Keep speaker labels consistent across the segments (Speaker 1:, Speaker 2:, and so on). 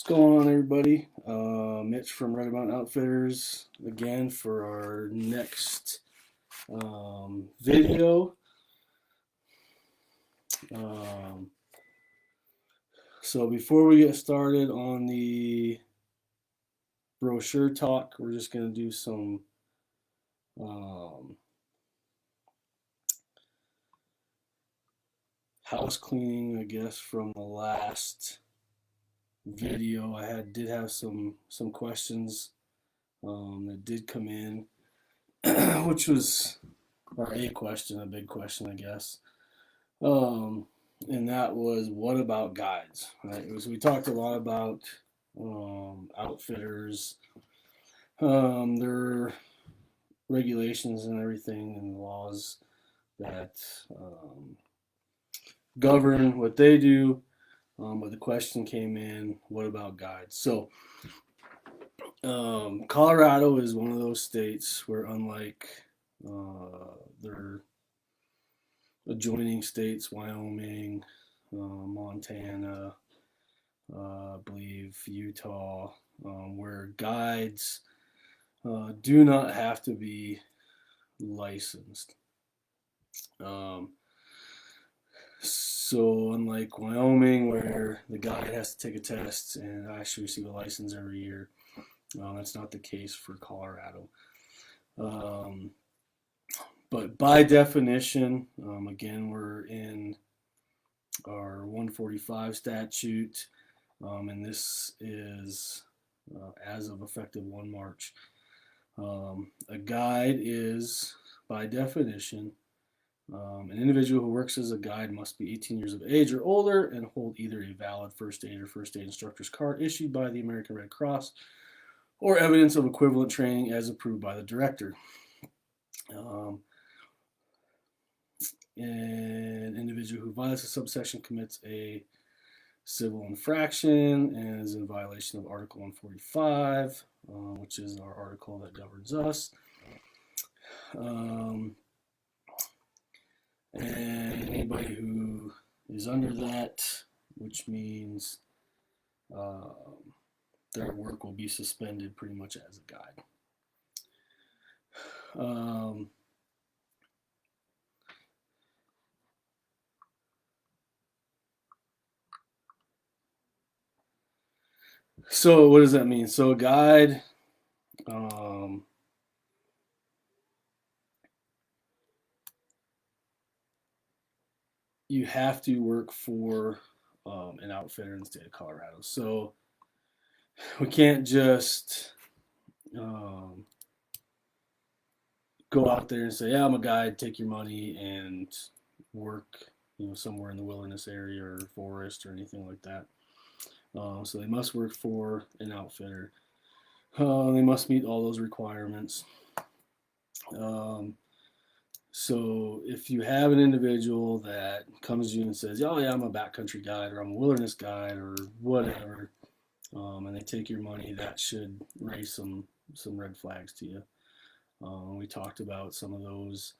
Speaker 1: Going on, everybody? Mitch from Red Mountain Outfitters again for our next video. Um, so before we get started on the brochure talk, we're just going to do some house cleaning, I guess, from the last video. Did have some questions that did come in, which was a question, a big question, I guess. And that was, what about guides? Right? So we talked a lot about outfitters, their regulations and everything, and laws that govern what they do. But the question came in, what about guides? So Colorado is one of those states where, unlike their adjoining states, Wyoming, Montana, I believe Utah, where guides do not have to be licensed. So unlike Wyoming, where the guide has to take a test and actually receive a license every year, that's not the case for Colorado. But by definition, again, we're in our 145 statute, and this is as of effective 1 March. A guide is, by definition, an individual who works as a guide must be 18 years of age or older and hold either a valid first aid or first aid instructor's card issued by the American Red Cross or evidence of equivalent training as approved by the director. An individual who violates a subsection commits a civil infraction and is in violation of Article 145, which is our article that governs us. And anybody who is under that, which means their work will be suspended pretty much as a guide. So what does that mean? So a guide, you have to work for an outfitter in the state of Colorado. So we can't just go out there and say, yeah, I'm a guide, take your money and work, somewhere in the wilderness area or forest or anything like that. So they must work for an outfitter. They must meet all those requirements. So if you have an individual that comes to you and says, oh yeah, I'm a backcountry guide or I'm a wilderness guide or whatever, and they take your money, that should raise some red flags to you. We talked about some of those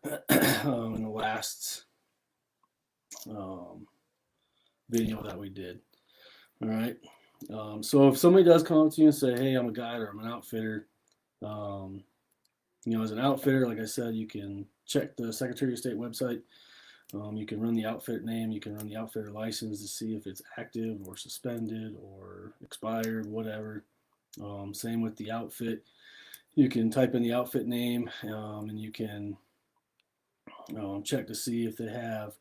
Speaker 1: in the last video that we did. All right. So if somebody does come up to you and say, hey, I'm a guide or I'm an outfitter, as an outfitter, like I said, you can check the Secretary of State website. You can run the outfit name. You can run the outfitter license to see if it's active or suspended or expired, whatever. Same with the outfit. You can type in the outfit name, and you can check to see if they have,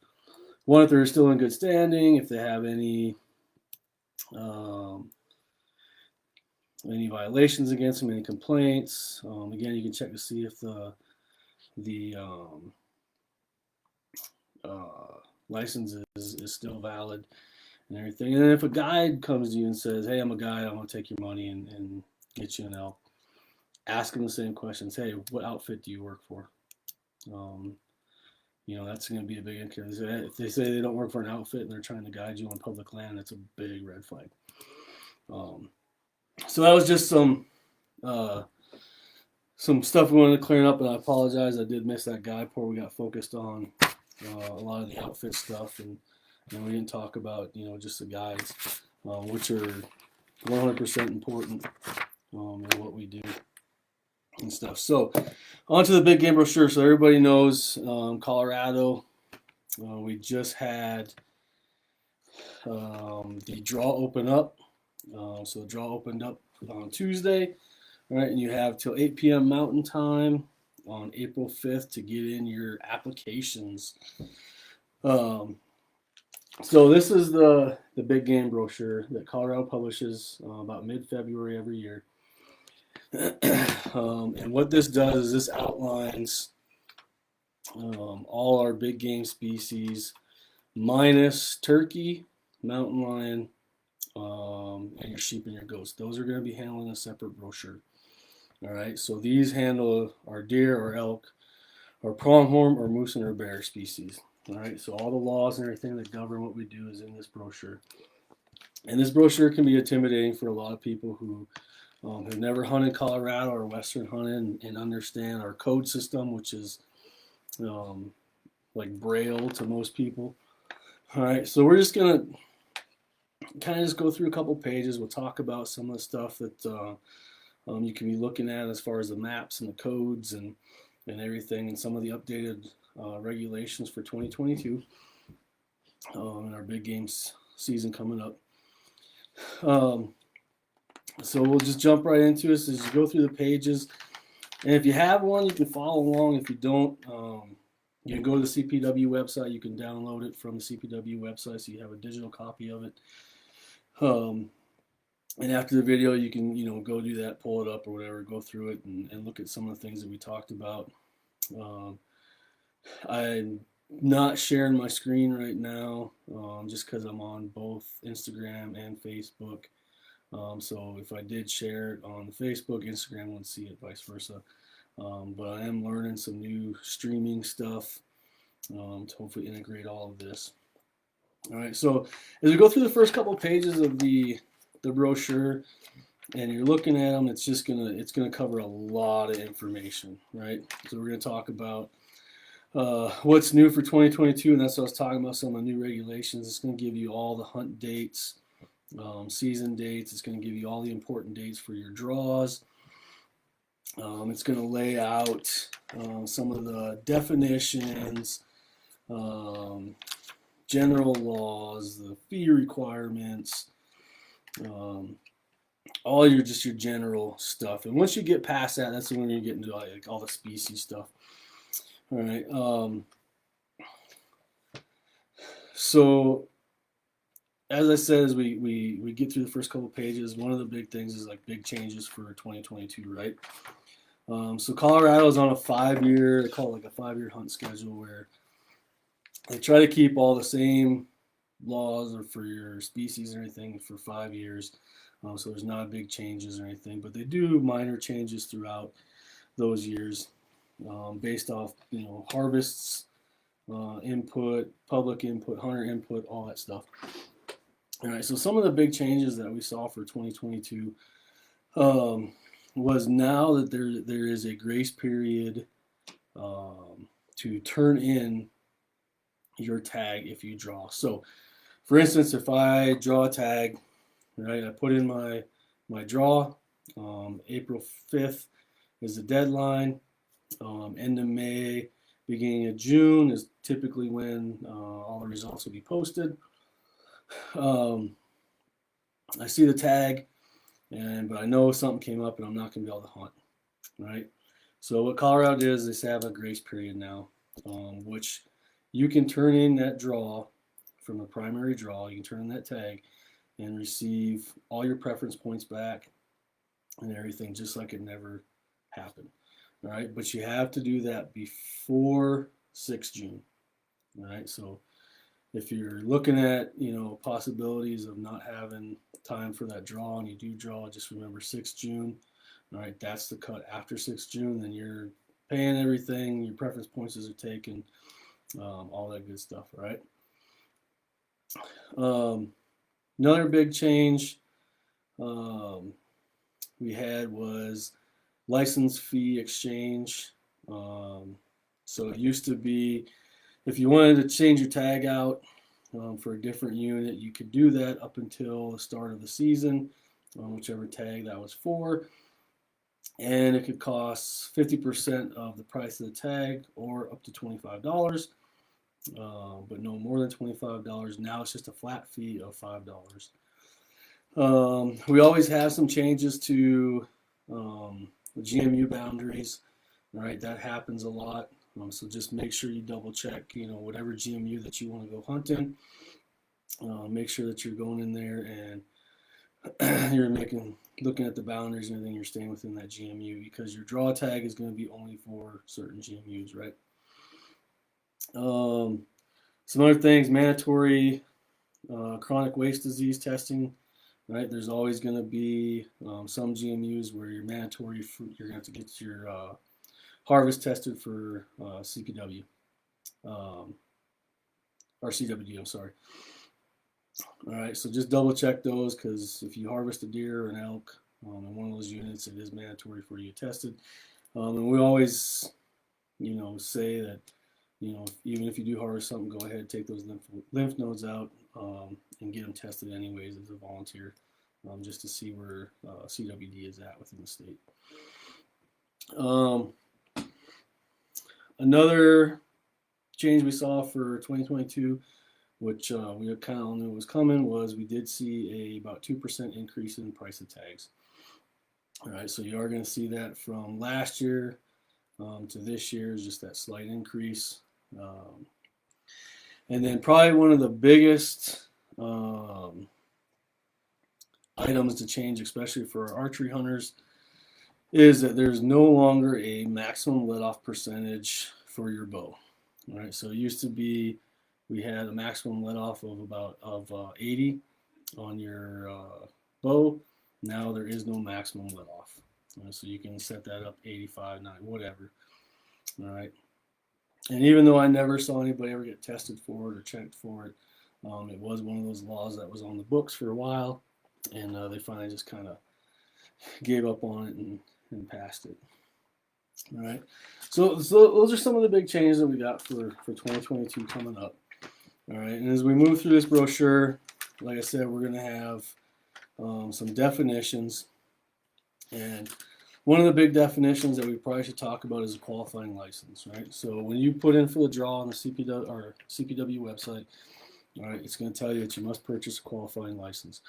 Speaker 1: if they're still in good standing, if they have any violations against them, any complaints. Again, you can check to see if the license is still valid and everything. And then if a guide comes to you and says, hey, I'm a guide, I'm going to take your money and get you an elk, ask them the same questions. Hey, what outfit do you work for? That's going to be a big indicator. If they say they don't work for an outfit and they're trying to guide you on public land, that's a big red flag. So that was just some stuff we wanted to clear up, and I apologize. I did miss that guide part. We got focused on a lot of the outfit stuff, and we didn't talk about just the guides, which are 100% important in what we do and stuff. So on to the big game brochure. So everybody knows Colorado. We just had the draw open up. So the draw opened up on Tuesday. All right, and you have till 8 p.m. Mountain Time on April 5th to get in your applications. So this is the big game brochure that Colorado publishes about mid-February every year. And what this does is this outlines all our big game species minus turkey, mountain lion, and your sheep and your goats. Those are going to be handled in a separate brochure. All right, so these handle our deer or elk, or pronghorn or moose and or bear species. All right, so all the laws and everything that govern what we do is in this brochure. And this brochure can be intimidating for a lot of people who have never hunted Colorado or Western hunted and understand our code system, which is like Braille to most people. All right, so we're just gonna kind of just go through a couple pages. We'll talk about some of the stuff that you can be looking at as far as the maps and the codes and everything, and some of the updated regulations for 2022 and our big games season coming up. So we'll just jump right into this as you go through the pages. And if you have one, you can follow along. If you don't, you can go to the CPW website. You can download it from the CPW website, so you have a digital copy of it. And after the video, you can go do that, pull it up or whatever, go through it and look at some of the things that we talked about. I'm not sharing my screen right now just because I'm on both Instagram and Facebook. So if I did share it on Facebook, Instagram wouldn't see it, vice versa. But I am learning some new streaming stuff to hopefully integrate all of this. All right, so as we go through the first couple of pages of the brochure, and you're looking at them, it's gonna cover a lot of information, right? So we're gonna talk about what's new for 2022, and that's what I was talking about, some of the new regulations. It's gonna give you all the hunt dates, season dates. It's gonna give you all the important dates for your draws. It's gonna lay out some of the definitions, general laws, the fee requirements, all your general stuff. And once you get past that, that's when you get into like all the species stuff. All right. So as I said, as we get through the first couple pages, one of the big things is like big changes for 2022, right? So Colorado is on a 5-year, they call it like a 5-year hunt schedule, where they try to keep all the same laws or for your species and everything for 5 years. So there's not big changes or anything, but they do minor changes throughout those years based off, harvests, input, public input, hunter input, all that stuff. All right, so some of the big changes that we saw for 2022 was now that there is a grace period to turn in your tag if you draw. So, for instance, if I draw a tag, right, I put in my draw. April 5th is the deadline. End of May, beginning of June is typically when all the results will be posted. I see the tag, but I know something came up and I'm not going to be able to hunt, right? So what Colorado did is they have a grace period now, which you can turn in that draw from the primary draw. You can turn in that tag and receive all your preference points back and everything, just like it never happened. All right, but you have to do that before 6 June. All right, so if you're looking at possibilities of not having time for that draw and you do draw, just remember 6 June. All right, that's the cut. After 6 June, then you're paying everything, your preference points are taken, all that good stuff. All right. Another big change we had was license fee exchange. So it used to be, if you wanted to change your tag out for a different unit, you could do that up until the start of the season. on whichever tag that was for. And it could cost 50% of the price of the tag or up to $25, but no more than $25. Now it's just a flat fee of $5. We always have some changes to the GMU boundaries, right? That happens a lot. So just make sure you double check, whatever GMU that you want to go hunting. Make sure that you're going in there and you're looking at the boundaries and everything. You're staying within that GMU, because your draw tag is going to be only for certain GMUs, right? Some other things: mandatory chronic waste disease testing. Right, there's always going to be some GMUs where you're mandatory. You're going to have to get your harvest tested for CPW or CWD. I'm sorry. All right, so just double check those, because if you harvest a deer or an elk in one of those units, it is mandatory for you tested. And we always, say that, even if you do harvest something, go ahead and take those lymph nodes out and get them tested anyways as a volunteer, just to see where CWD is at within the state. Another change we saw for 2022, which we kind of all knew was coming, was we did see about 2% increase in the price of tags. All right, so you are going to see that from last year to this year, is just that slight increase. And then probably one of the biggest items to change, especially for our archery hunters, is that there's no longer a maximum let-off percentage for your bow. All right, so it used to be we had a maximum let-off of 80 on your bow. Now there is no maximum let-off. So you can set that up 85, 90, whatever. All right. And even though I never saw anybody ever get tested for it or checked for it, it was one of those laws that was on the books for a while, and they finally just kind of gave up on it and passed it. All right. So those are some of the big changes that we got for 2022 coming up. All right. And as we move through this brochure, like I said, we're going to have some definitions. And one of the big definitions that we probably should talk about is a qualifying license, right? So when you put in for the draw on the CPW website, all right, it's going to tell you that you must purchase a qualifying license.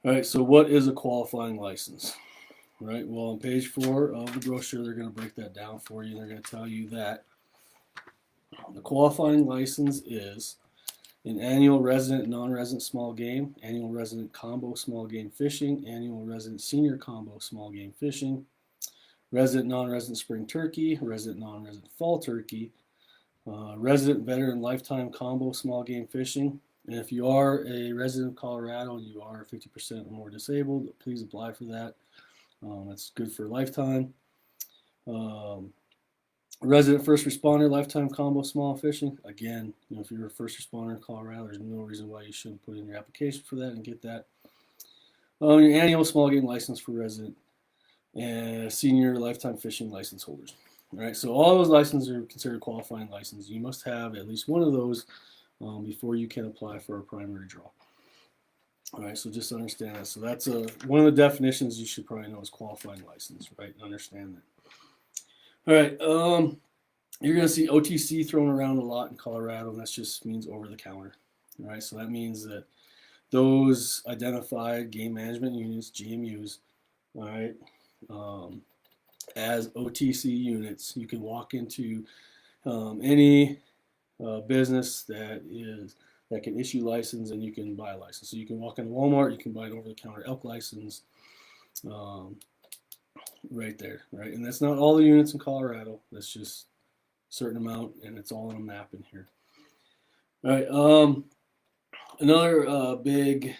Speaker 1: All right, so what is a qualifying license? All right, well, on page 4 of the brochure, they're going to break that down for you. They're going to tell you that the qualifying license is an annual resident, non-resident small game, annual resident combo small game fishing, annual resident senior combo small game fishing, resident, non-resident spring turkey, resident, non-resident fall turkey, resident, veteran, lifetime combo small game fishing. And if you are a resident of Colorado and you are 50% or more disabled, please apply for that. That's good for lifetime. Resident first responder lifetime combo small fishing. Again, if you're a first responder in Colorado, there's no reason why you shouldn't put in your application for that and get that. Your annual small game license for resident and senior lifetime fishing license holders. All right, so all those licenses are considered qualifying licenses. You must have at least one of those before you can apply for a primary draw. All right, so just understand that. So that's one of the definitions you should probably know is qualifying license, right? Understand that. All right, you're going to see OTC thrown around a lot in Colorado, and that just means over the counter. All right, so that means that those identified game management units, GMUs, all right, as OTC units, you can walk into any business that can issue license, and you can buy a license. So you can walk into Walmart, you can buy an over-the-counter elk license. Right there, right? And that's not all the units in Colorado. That's just a certain amount, and it's all on a map in here. All right. Another big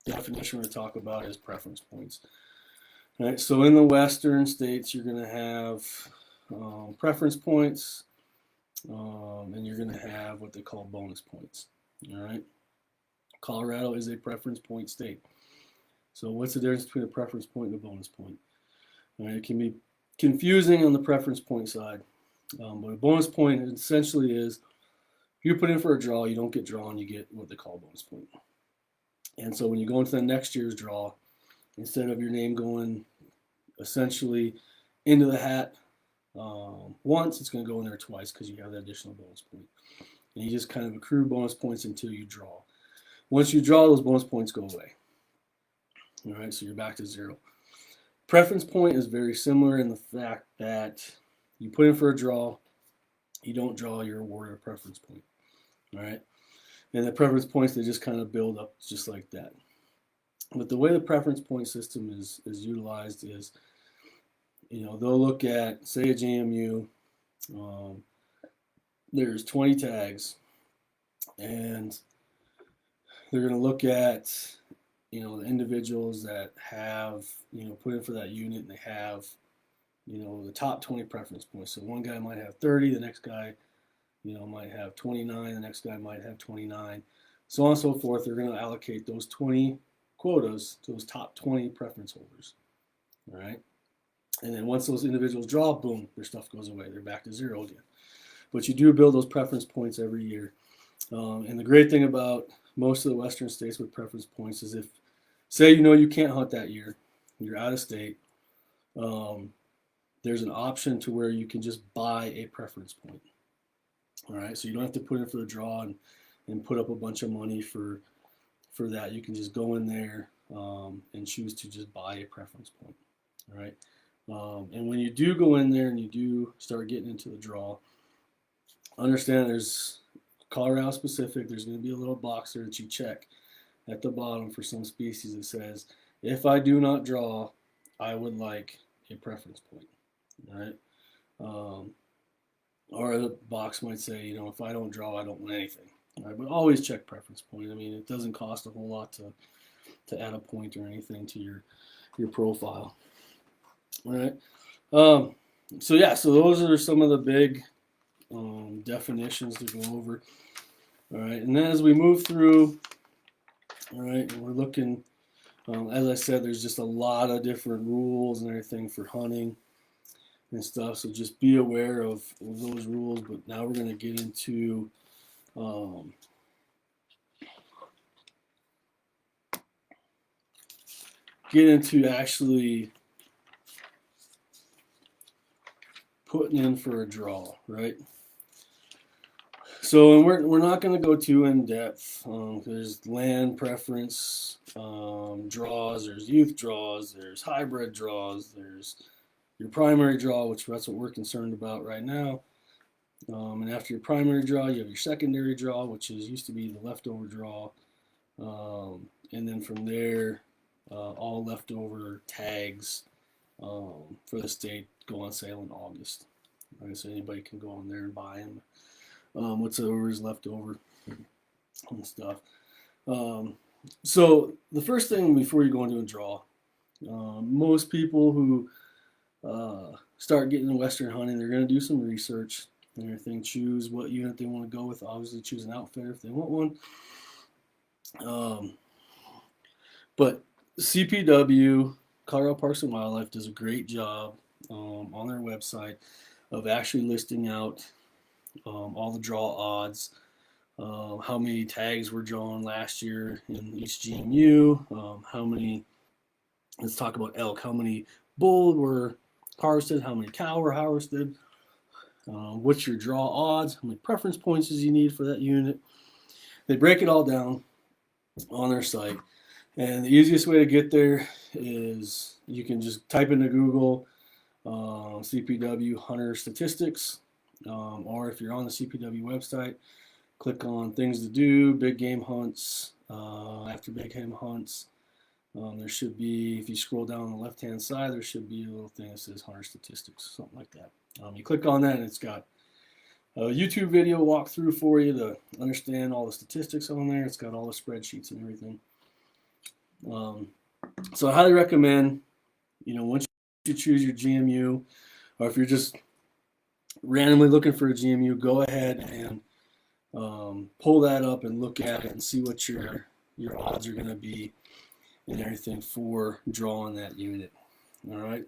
Speaker 1: definition we're going to talk about is preference points. All right. So in the western states, you're going to have preference points, and you're going to have what they call bonus points. All right. Colorado is a preference point state. So what's the difference between a preference point and a bonus point? All right, it can be confusing on the preference point side, but a bonus point essentially is if you put in for a draw, you don't get drawn, you get what they call a bonus point. And so when you go into the next year's draw, instead of your name going essentially into the hat once, it's going to go in there twice because you have that additional bonus point. And you just kind of accrue bonus points until you draw. Once you draw, those bonus points go away. All right, so you're back to 0. Preference point is very similar in the fact that you put in for a draw, you don't draw, you're awarded a preference point. All right, and the preference points, they just kind of build up just like that. But the way the preference point system is utilized is, they'll look at, say, a GMU. There's 20 tags, and they're going to look at, the individuals that have, put in for that unit, and they have, the top 20 preference points. So one guy might have 30, the next guy, might have 29, the next guy might have 29, so on and so forth. They're going to allocate those 20 quotas to those top 20 preference holders. All right. And then once those individuals draw, boom, their stuff goes away. They're back to 0 again. But you do build those preference points every year. And the great thing about most of the Western states with preference points is if, say, you can't hunt that year, you're out of state, there's an option to where you can just buy a preference point. All right, so you don't have to put in for the draw and put up a bunch of money for that. You can just go in there and choose to just buy a preference point. All right, and when you do go in there and you do start getting into the draw, understand there's Colorado specific. There's going to be a little box there that you check at the bottom for some species that says, if I do not draw, I would like a preference point. All right. Or the box might say, if I don't draw, I don't want anything. All right, but always check preference point. I mean, it doesn't cost a whole lot to add a point or anything to your profile. All right. So those are some of the big definitions to go over. All right, and then as we move through, all right, and we're looking, as I said, there's just a lot of different rules and everything for hunting and stuff, so just be aware of those rules. But now we're going to get into actually putting in for a draw, right? So, and we're not going to go too in depth. There's land preference draws, there's youth draws, there's hybrid draws, there's your primary draw, which that's what we're concerned about right now. And after your primary draw, you have your secondary draw, which used to be the leftover draw. And then from there, all leftover tags for the state go on sale in August. Right, so anybody can go on there and buy them. Whatever is left over and stuff. So the first thing before you go into a draw, most people who start getting into Western hunting, they're going to do some research and everything, choose what unit they want to go with, obviously choose an outfitter if they want one. But CPW, Colorado Parks and Wildlife, does a great job on their website of actually listing out all the draw odds, how many tags were drawn last year in each GMU, how many, let's talk about elk, how many bull were harvested, how many cow were harvested, what's your draw odds, how many preference points you need for that unit. They break it all down on their site. And the easiest way to get there is you can just type into Google CPW hunter statistics. Or if you're on the CPW website, click on things to do, big game hunts. After big game hunts, there should be, if you scroll down on the left-hand side, there should be a little thing that says hunter statistics, something like that. You click on that and it's got a YouTube video walkthrough for you to understand all the statistics on there. It's got all the spreadsheets and everything. So I highly recommend, once you choose your GMU, or if you're just randomly looking for a GMU, go ahead and pull that up and look at it and see what your odds are going to be and everything for drawing that unit. All right.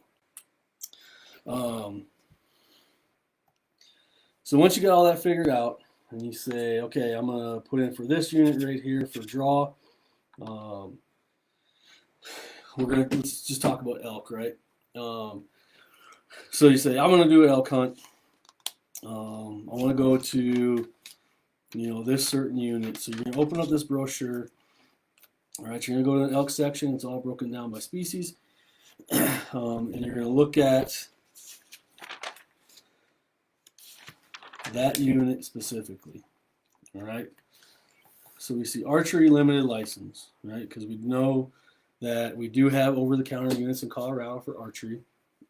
Speaker 1: So once you get all that figured out and you say, okay, I'm going to put in for this unit right here for draw, Um, let's just talk about elk, right? So you say, I'm gonna do an elk hunt. I want to go to, this certain unit. So you're gonna open up this brochure. All right, you're gonna go to the elk section. It's all broken down by species, and you're gonna look at that unit specifically. All right. So we see archery limited license, right? Because we know that we do have over-the-counter units in Colorado for archery,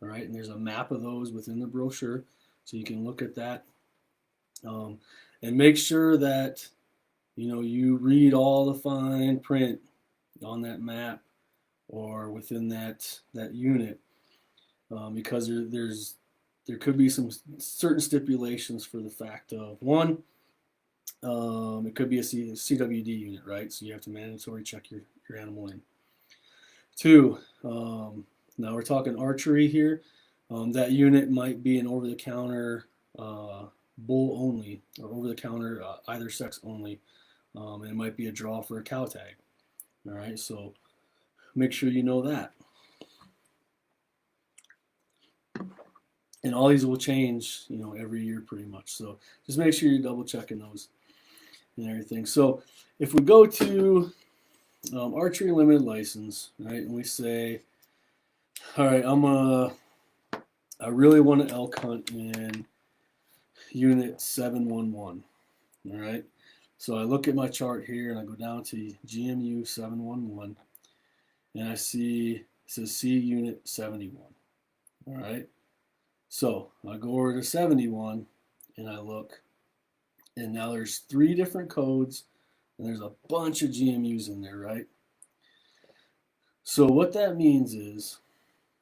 Speaker 1: all right? And there's a map of those within the brochure, so you can look at that. And make sure that, you read all the fine print on that map or within that unit, because there could be some certain stipulations for the fact of, one, it could be a CWD unit, right? So you have to mandatory check your animal in. Two, now we're talking archery here. That unit might be an over-the-counter bull only, or over-the-counter either sex only. And it might be a draw for a cow tag. All right, so make sure you know that. And all these will change, every year pretty much. So just make sure you're double checking those and everything. So if we go to archery limited license, right, and we say, all right, I really want to elk hunt in unit 711. All right, so I look at my chart here and I go down to GMU 711, and I see it says C unit 71. All right, so I go over to 71 and I look, and now there's 3 different codes and there's a bunch of GMUs in there, right? So what that means is,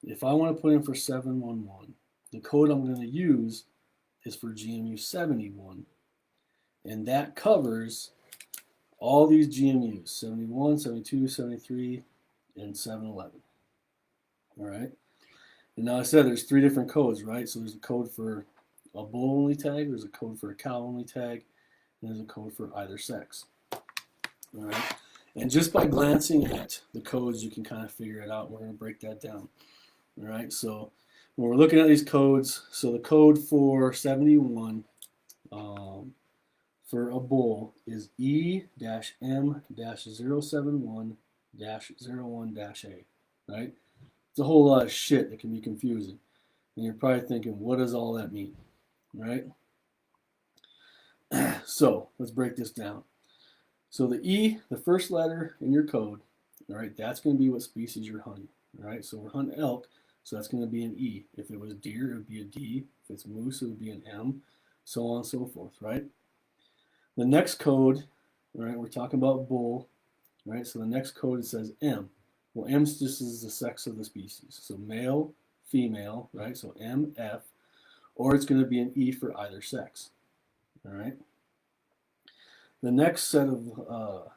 Speaker 1: if I want to put in for 711, the code I'm going to use is for GMU 71, and that covers all these GMUs, 71, 72, 73, and 711. All right. And now I said there's 3 different codes, right? So there's a code for a bull only tag, there's a code for a cow only tag, and there's a code for either sex. All right. And just by glancing at the codes, you can kind of figure it out. We're going to break that down. All right. So when we're looking at these codes, so the code for 71 for a bull is E-M-071-01-A, right? It's a whole lot of shit that can be confusing. And you're probably thinking, what does all that mean, right? So let's break this down. So the E, the first letter in your code, all right, that's going to be what species you're hunting, all right? So we're hunting elk, so that's going to be an E. If it was deer, it would be a D. If it's moose, it would be an M, so on and so forth, right? The next code, all right, we're talking about bull, right? So the next code, it says M. Well, M just is the sex of the species. So male, female, right? So MF, or it's going to be an E for either sex, all right? The next set of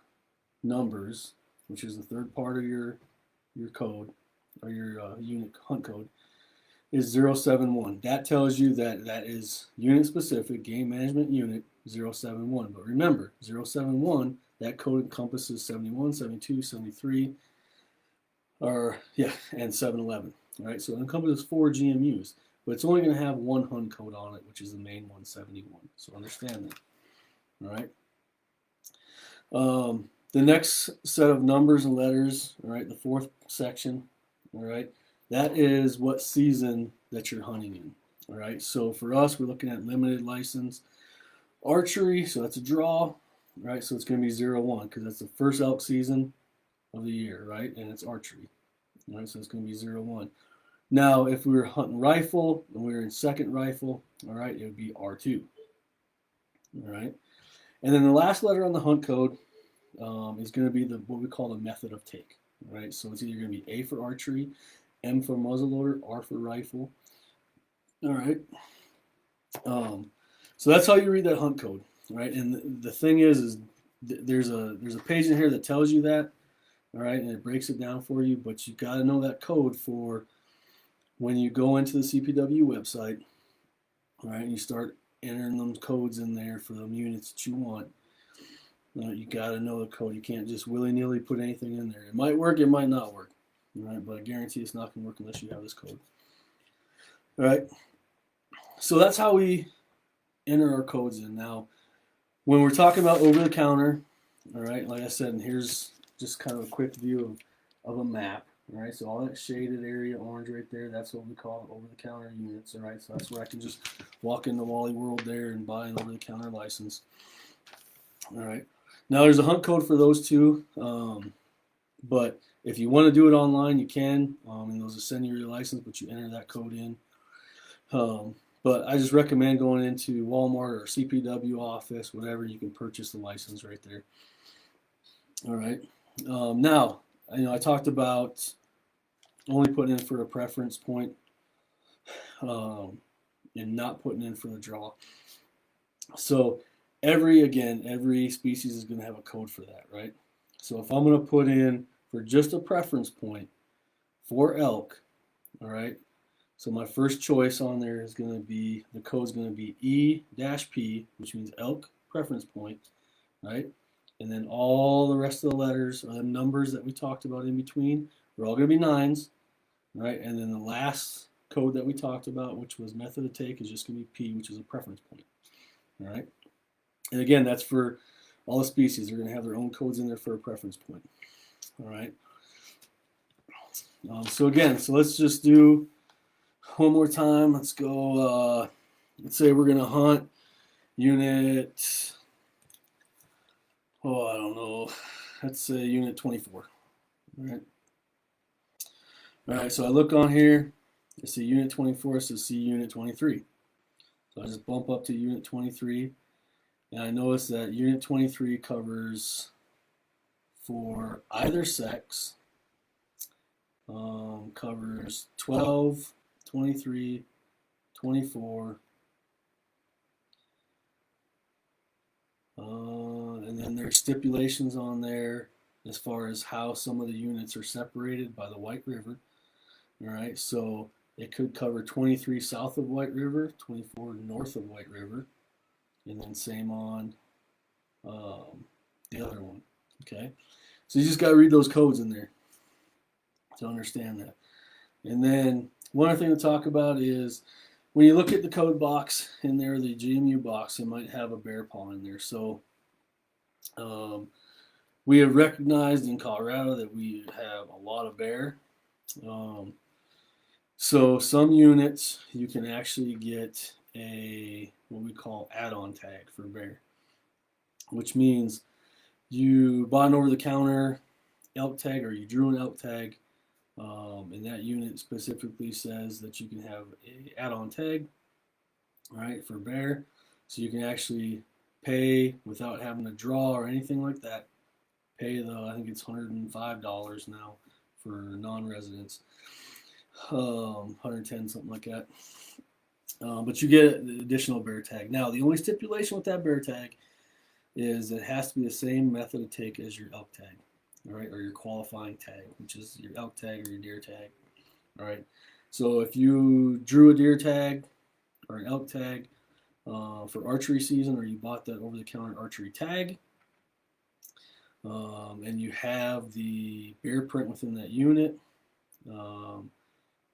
Speaker 1: numbers, which is the third part of your code, or your unit hunt code, is 071. That tells you that is unit specific, game management unit 071. But remember, 071, that code encompasses 71, 72, 73, and 711. Right? So it encompasses 4 GMUs, but it's only going to have one hunt code on it, which is the main 171. So understand that. All right. The next set of numbers and letters, all right, the 4th section, all right, that is what season that you're hunting in, all right. So for us, we're looking at limited license archery, so that's a draw, right? So it's going to be 01 because that's the first elk season of the year, right? And it's archery, all right? So it's going to be 01. Now, if we were hunting rifle and we were in second rifle, all right, it would be R2, all right. And then the last letter on the hunt code is going to be what we call the method of take, right? So it's either going to be A for archery, M for muzzleloader, R for rifle. All right. So that's how you read that hunt code, right? And the thing is there's a page in here that tells you that, all right, and it breaks it down for you. But you got to know that code for when you go into the CPW website, all right, and you start entering those codes in there for the units that you want. You got to know the code. You can't just willy-nilly put anything in there. It might work, it might not work. All right, but I guarantee it's not going to work unless you have this code. All right, so that's how we enter our codes in. Now, when we're talking about over the counter, all right, like I said, and here's just kind of a quick view of a map. All right, so all that shaded area, orange right there, that's what we call over the counter units. All right, so that's where I can just walk into Wally World there and buy an over the counter license. All right, now there's a hunt code for those two, but if you want to do it online, you can, and those will send you your license, but you enter that code in. But I just recommend going into Walmart or CPW office, whatever, you can purchase the license right there. All right. Now, I talked about only putting in for a preference point, and not putting in for the draw. So every species is going to have a code for that, right? So if I'm going to put in for just a preference point for elk, all right, so my first choice on there is going to be, the code is going to be E-P, which means elk preference point, right? And then all the rest of the letters or the numbers that we talked about in between, they're all going to be nines, right? And then the last code that we talked about, which was method of take, is just going to be P, which is a preference point, all right? And again, that's for all the species. They're going to have their own codes in there for a preference point, all right? So let's just do one more time. Let's go. Let's say we're gonna hunt unit. Oh, I don't know. Let's say unit 24. All right. All right. So I look on here. I see unit 24. So see unit 23. So I just bump up to unit 23, and I notice that unit 23 covers for either sex. Covers 12, 23, 24, and then there's stipulations on there as far as how some of the units are separated by the White River. All right, so it could cover 23 south of White River, 24 north of White River, and then same on the other one. Okay, so you just got to read those codes in there to understand that. And then one other thing to talk about is when you look at the code box in there, the GMU box, it might have a bear paw in there. So we have recognized in Colorado that we have a lot of bear. So some units you can actually get a what we call add-on tag for bear, which means you bought an over-the-counter elk tag or you drew an elk tag, and that unit specifically says that you can have a add-on tag, right, for bear, so you can actually pay without having to draw or anything like that. Pay I think it's $105 now for non-residents, 110 something like that. But you get the additional bear tag. Now the only stipulation with that bear tag is it has to be the same method of take as your elk tag. All right, or your qualifying tag, which is your elk tag or your deer tag. All right, so if you drew a deer tag or an elk tag for archery season, or you bought that over-the-counter archery tag, and you have the bear print within that unit,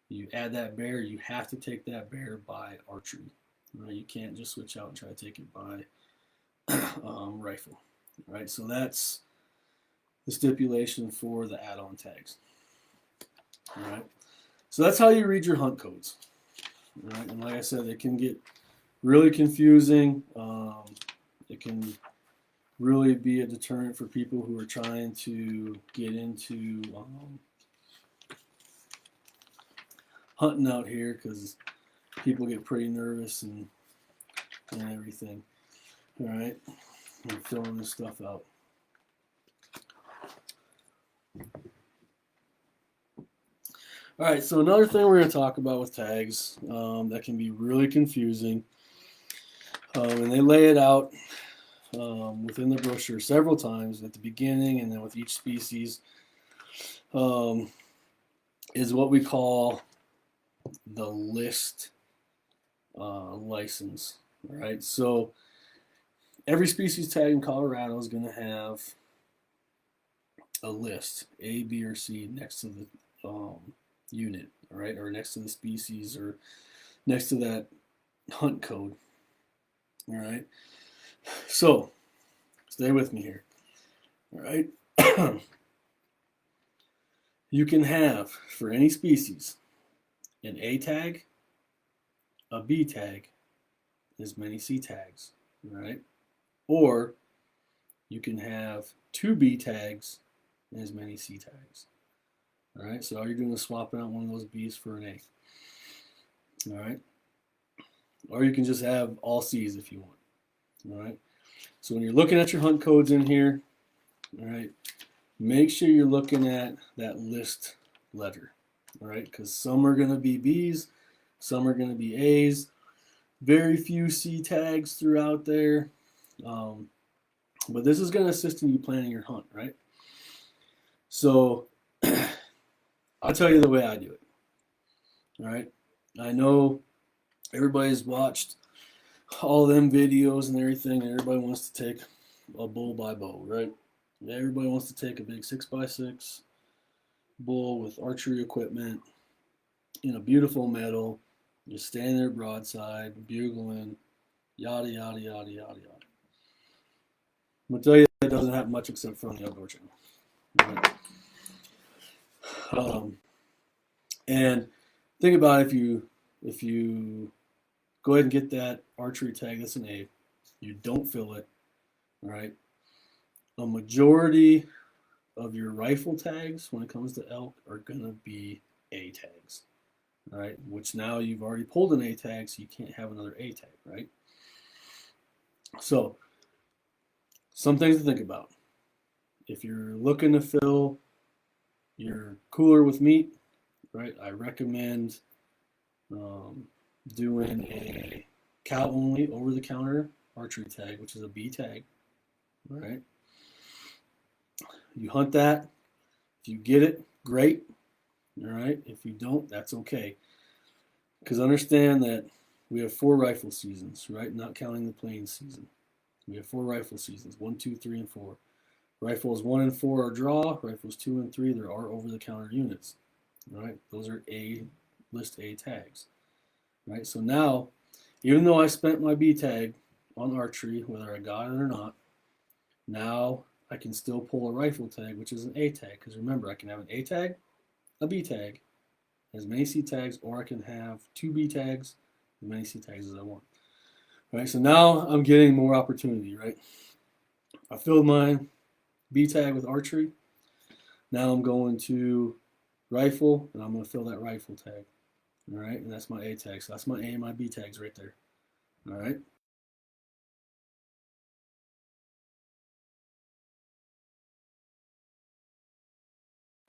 Speaker 1: you add that bear, you have to take that bear by archery. Right? You can't just switch out and try to take it by rifle. All right, so that's the stipulation for the add-on tags. All right, so that's how you read your hunt codes. All right, and like I said, it can get really confusing. It can really be a deterrent for people who are trying to get into hunting out here, because people get pretty nervous and everything. All right, I'm filling this stuff out. All right, so another thing we're going to talk about with tags that can be really confusing, and they lay it out within the brochure several times at the beginning and then with each species, is what we call the list license. All right, so every species tag in Colorado is going to have a list, A, B, or C, next to the unit, all right, or next to the species, or next to that hunt code, all right. So stay with me here, all right. You can have, for any species, an A tag, a B tag, as many C tags, all right, or you can have two B tags and as many C tags. All right, so all you're doing is swapping out one of those B's for an A. All right, or you can just have all C's if you want. All right, so when you're looking at your hunt codes in here, all right, make sure you're looking at that list letter. All right, because some are going to be B's, some are going to be A's, very few C tags throughout there. But this is going to assist in you planning your hunt, right? So I'll tell you the way I do it. All right. I know everybody's watched all them videos and everything, and everybody wants to take a bull by bow, right? Everybody wants to take a big 6x6 bull with archery equipment in a beautiful meadow, just stand there broadside, bugling, yada, yada, yada, yada, yada. I'm going to tell you that doesn't have much except for on the Outdoor Channel. Right? And think about if you go ahead and get that archery tag that's an A, you don't fill it, right? A majority of your rifle tags when it comes to elk are going to be A tags, right? Which now you've already pulled an A tag, so you can't have another A tag, right? So some things to think about. If you're looking to fill your cooler with meat, right, I recommend doing a cow only over the counter archery tag, which is a B tag, right? You hunt that. If you get it, great. All right. If you don't, that's okay. Because understand that we have 4 rifle seasons, right? Not counting the plains season. We have 4 rifle seasons: 1, 2, 3, and 4. Rifles 1 and 4 are draw. Rifles 2 and 3, there are over-the-counter units. All right. Those are A list A tags. Right. So now, even though I spent my B tag on archery, whether I got it or not, now I can still pull a rifle tag, which is an A tag. Because remember, I can have an A tag, a B tag, as many C tags, or I can have 2 B tags, as many C tags as I want. Right, so now I'm getting more opportunity, right? I filled my B tag with archery. Now I'm going to rifle, and I'm going to fill that rifle tag. All right, and that's my A tag. So that's my A and my B tags right there. All right.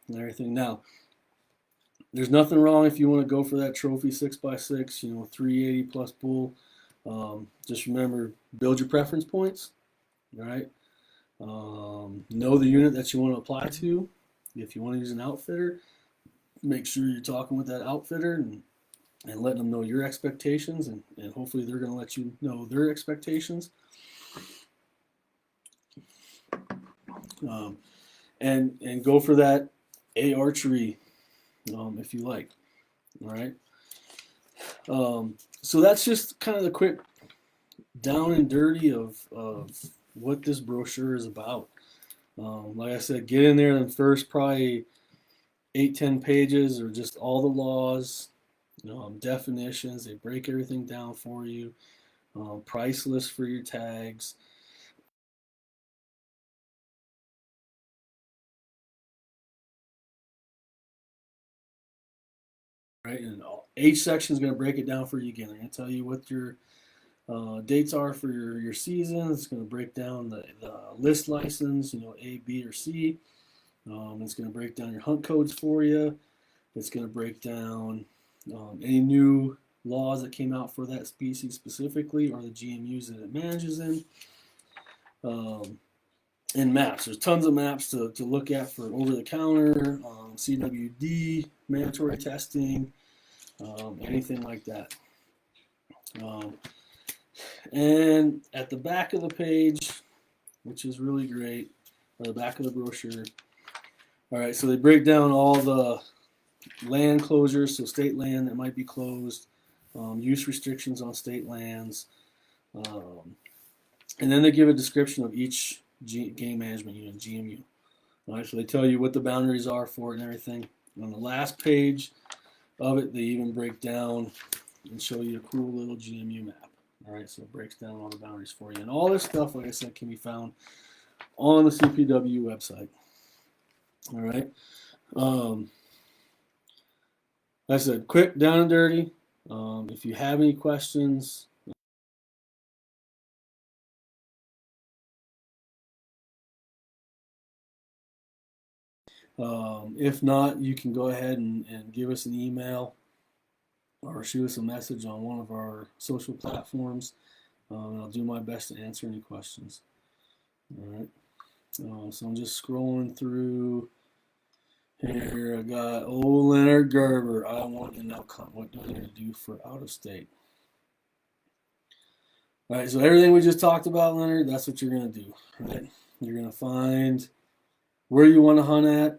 Speaker 1: And everything. Now, there's nothing wrong if you want to go for that trophy 6x6, 380 plus bull. Just remember, build your preference points. All right. Know the unit that you want to apply to. If you want to use an outfitter, make sure you're talking with that outfitter and letting them know your expectations, and hopefully they're going to let you know their expectations. And go for that A archery if you like. All right. So that's just kind of the quick down and dirty of what this brochure is about. Like I said, get in there in the first probably 8-10 pages are just all the laws, definitions. They break everything down for you. Price list for your tags. Right, and each section is going to break it down for you again. They're going to tell you what your dates are for your season. It's going to break down the list license, A, B, or C. It's going to break down your hunt codes for you. It's going to break down any new laws that came out for that species specifically, or the GMUs that it manages in. And maps. There's tons of maps to look at for over-the-counter, CWD, mandatory testing, anything like that. And at the back of the page, which is really great, or the back of the brochure. All right, so they break down all the land closures, so state land that might be closed, use restrictions on state lands, um, and then they give a description of each game management unit, GMU. All right, so they tell you what the boundaries are for it and everything. And on the last page of it, they even break down and show you a cool little GMU map. All right, so it breaks down all the boundaries for you. And all this stuff, like I said, can be found on the CPW website. All right. Like I said, quick, down and dirty. If you have any questions, if not, you can go ahead and give us an email or shoot us a message on one of our social platforms. And I'll do my best to answer any questions. All right. So I'm just scrolling through here. I got old Leonard Gerber. I want to know what do I do for out of state. All right. So everything we just talked about, Leonard, that's what you're gonna do. Right. You're gonna find where you want to hunt at.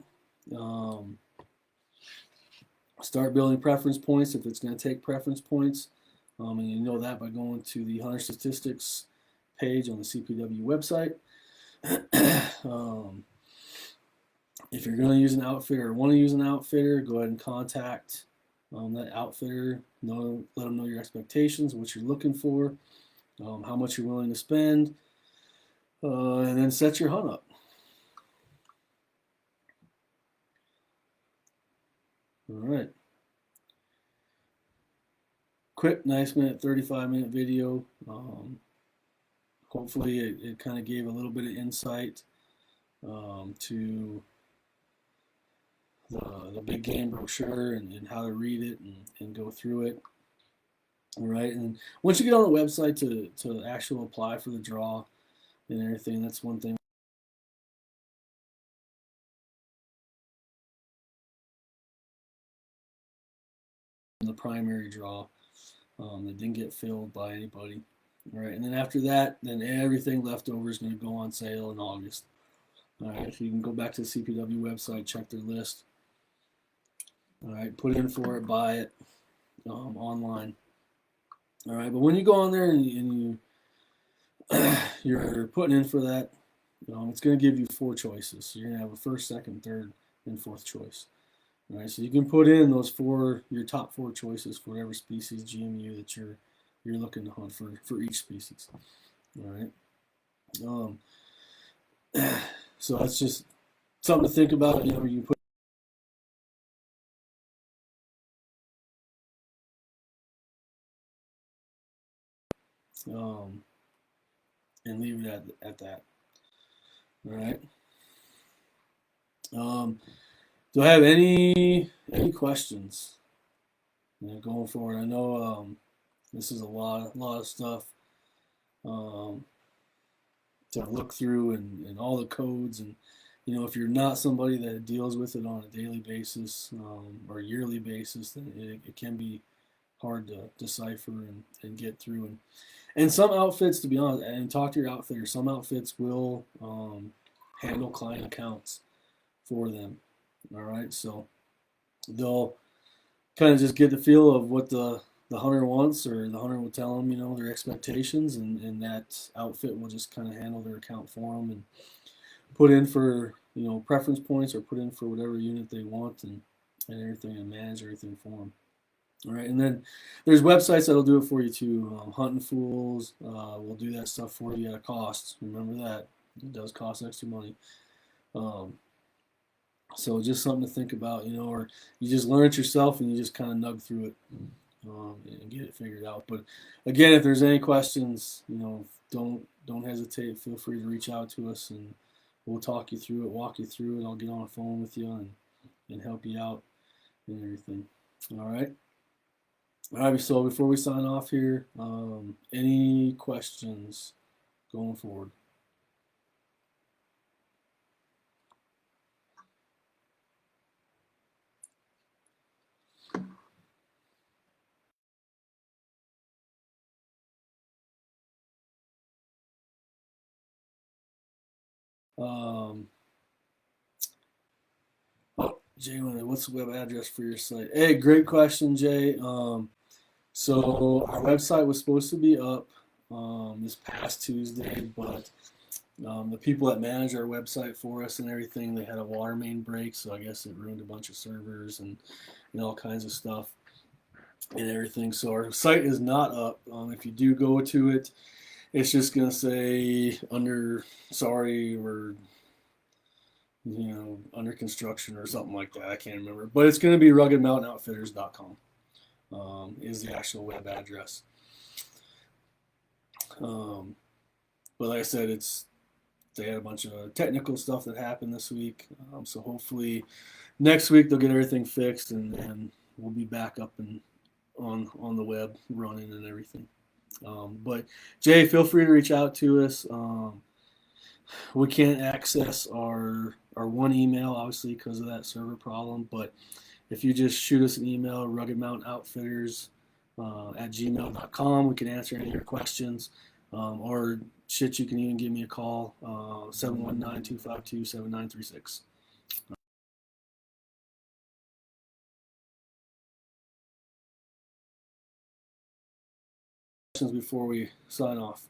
Speaker 1: Start building preference points if it's going to take preference points. And you know that by going to the hunter statistics page on the CPW website. If you're going to use an outfitter or want to use an outfitter, go ahead and contact that outfitter. Let them know your expectations, what you're looking for, how much you're willing to spend, and then set your hunt up. All right. Quick, nice 35-minute video. Hopefully it kind of gave a little bit of insight to the big game brochure and how to read it and go through it. All right. And once you get on the website to actually apply for the draw and everything, that's one thing. The primary draw that didn't get filled by anybody. All right. And then after that, then everything left over is going to go on sale in August. All right. So you can go back to the CPW website, check their list. All right. Put in for it, buy it online. All right. But when you go on there and you're putting in for that, it's going to give you 4 choices. So you're going to have a first, second, third, and fourth choice. All right, so you can put in those your top 4 choices for whatever species GMU that you're looking to hunt for each species. All right. So that's just something to think about. You put and leave it at that. All right. Do I have any questions going forward? I know this is a lot of stuff to look through and all the codes and if you're not somebody that deals with it on a daily basis or yearly basis, then it can be hard to decipher and get through and some outfits, to be honest, and talk to your outfitter, some outfits will handle client accounts for them. All right, so they'll kind of just get the feel of what the hunter wants, or the hunter will tell them, their expectations, and that outfit will just kind of handle their account for them and put in for, preference points or put in for whatever unit they want and everything and manage everything for them. All right, and then there's websites that'll do it for you too. Hunting Fools will do that stuff for you at a cost. Remember that. It does cost extra money. So just something to think about, or you just learn it yourself and you just kind of nug through it and get it figured out. But again, if there's any questions, don't hesitate. Feel free to reach out to us and we'll talk you through it, walk you through it. I'll get on the phone with you and help you out and everything. All right. All right. So before we sign off here, any questions going forward? Um, oh, Jay, what's the web address for your site? Hey, great question, Jay. So our website was supposed to be up this past Tuesday, but the people that manage our website for us and everything, they had a water main break, so I guess it ruined a bunch of servers and all kinds of stuff and everything. So our site is not up. If you do go to it, it's just gonna say under sorry or under construction or something like that. I can't remember, but it's gonna be ruggedmountainoutfitters.com is the actual web address. Um, but like I said, they had a bunch of technical stuff that happened this week. So hopefully next week they'll get everything fixed and we'll be back up and on the web running and everything. But Jay, feel free to reach out to us. We can't access our one email obviously because of that server problem, but if you just shoot us an email, ruggedmountainoutfitters at gmail.com, we can answer any of your questions. Or shit, you can even give me a call, 719-252-7936. Questions before we sign off.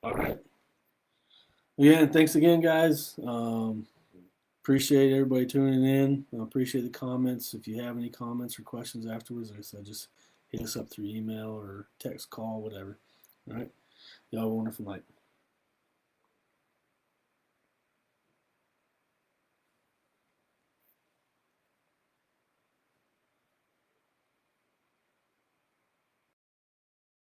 Speaker 1: All right. Yeah, and thanks again, guys. Appreciate everybody tuning in. I appreciate the comments. If you have any comments or questions afterwards, like I said, just hit us up through email or text, call, whatever. All right. Y'all have a wonderful night.